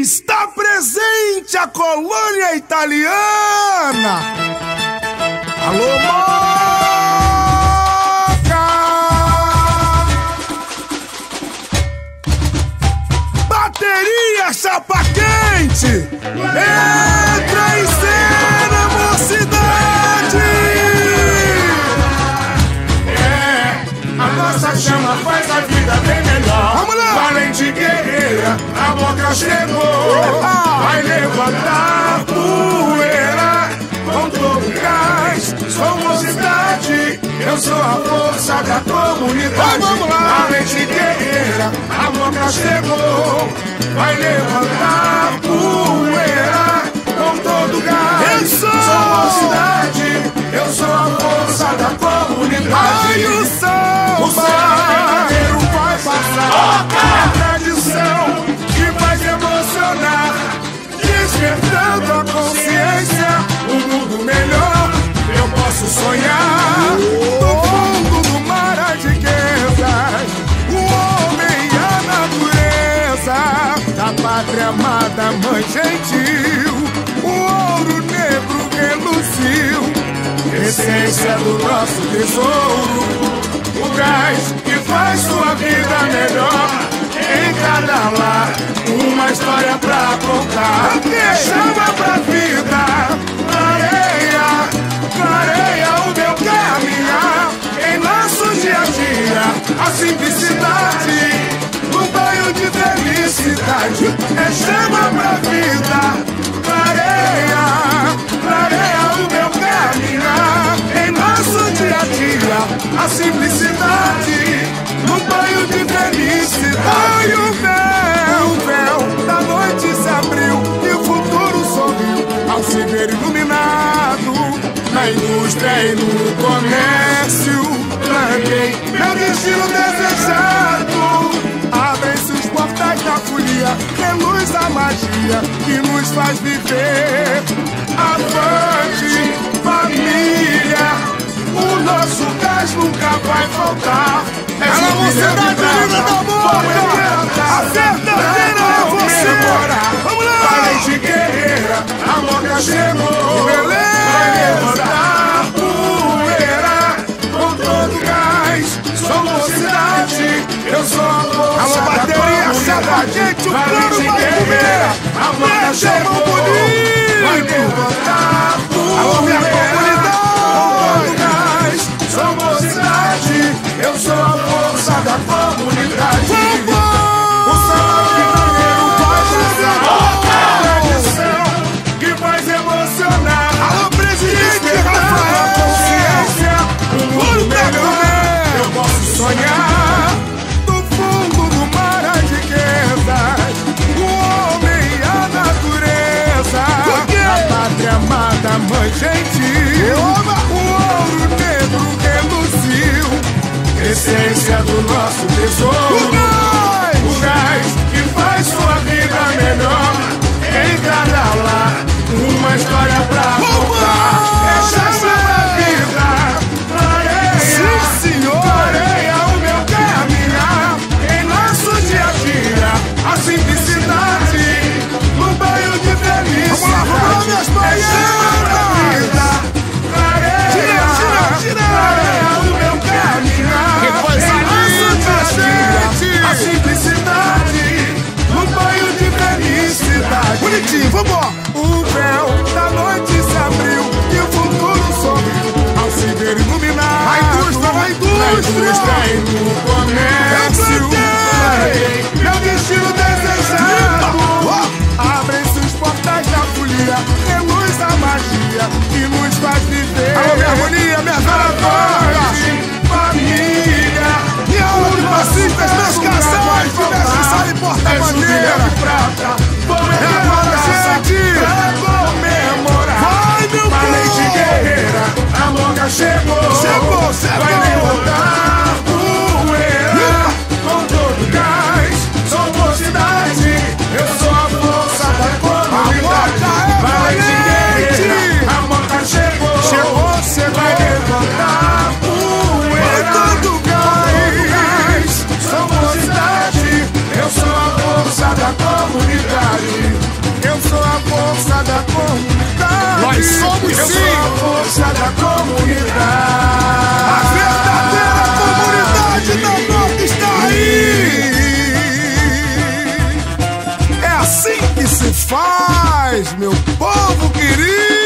está presente a colônia italiana. Alô, Moca! Bateria chapa quente, entra em cena, mocidade. A nossa chama faz a vida bem melhor. Vamos lá! Valente guerreira, a Moca chegou. Vai levantar poeira com todo gás. Sou mocidade, eu sou a força da comunidade. Vamos lá! Valente guerreira, a Moca chegou. Vai levantar poeira com todo gás. Eu sou mocidade, eu sou a força da comunidade. Ai, o samba inteiro vai passar. É tradição que faz emocionar, despertando a consciência. Um mundo melhor eu posso sonhar. no fundo do mar as riquezas, o homem e a natureza, da pátria amada, mãe gentil, o ouro negro reluziu, Essência do nosso tesouro, o gás que faz sua vida melhor. Em cada lar, uma história pra contar. Chama pra vida, clareia o meu caminhar. Em nosso dia a dia, a simplicidade, um banho de felicidade. É chama pra vida, clareia o meu caminhar. Em nosso dia a dia, a simplicidade, um banho de felicidade. ai, o véu da noite se abriu e o futuro sorriu ao se ver iluminado. Na indústria e no comércio, Larguei meu destino desejado. Abrem-se os portais da folia, reluz a magia que nos faz viver. avante, família, o nosso gás nunca vai faltar. Ela mocidade linda da Moca, a verdadeira é você. Vamos lá! Valente guerreira, a Moca chegou. Beleza! Vai levantar poeira com todo gás. Sou mocidade, eu sou a força. Alô, bateria, da chapa quente, o plano Valente vai guerreira, comer. a Moca Deixa a mão chegou. bonita. Vai levantar Alô, minha poeira comunidade. sou mocidade, eu sou a força da comunidade. O samba que maneiro faz usar. É a tradição que faz emocionar. Alô, presidente Despertar a Rafael. consciência, um mundo melhor eu posso sonhar. Do fundo do mar as riquezas, o homem e a natureza, a pátria amada, mãe gentil, o ouro negro reluziu, Essência do nosso tesouro, o gás que faz sua vida melhor. Em cada lar, uma história pra contar. É chama pra vida, sim senhor, clareia o meu caminhar. Em nosso dia a dia, a simplicidade, um banho de felicidade. Vamos lá, minhas É chama pra vida, Tira. clareia o meu caminhar. Que coisa Em nosso linda, dia a dia, gente. a simplicidade, um banho de felicidade. bonitinho, vambora. O véu da noite se abriu e o futuro sorriu ao se ver iluminado. Na indústria e no comércio, meu destino desejado. Abrem-se os portais da folia, reluz a magia que nos faz viver. Alô, minha harmonia, minha avante, família, minha ordem, fascistas, meus cações, de mestre sala e porta-bandeira. prata, vamos Agora, gente, pra comemorar. vai, meu Valente povo. guerreira, a Moca chegou. Chegou. Vai levantar poeira com todo gás. Sou mocidade, eu sou a força da comunidade. Moca é Valente valente. guerreira, a Moca chegou. Vai levantar poeira Com todo gás. Sou mocidade, eu sou a força da comunidade. comunidade. Eu sou a força da comunidade. Nós somos eu sim. sou a força da comunidade. A verdadeira comunidade da Nota está aí. É assim que se faz, meu povo querido.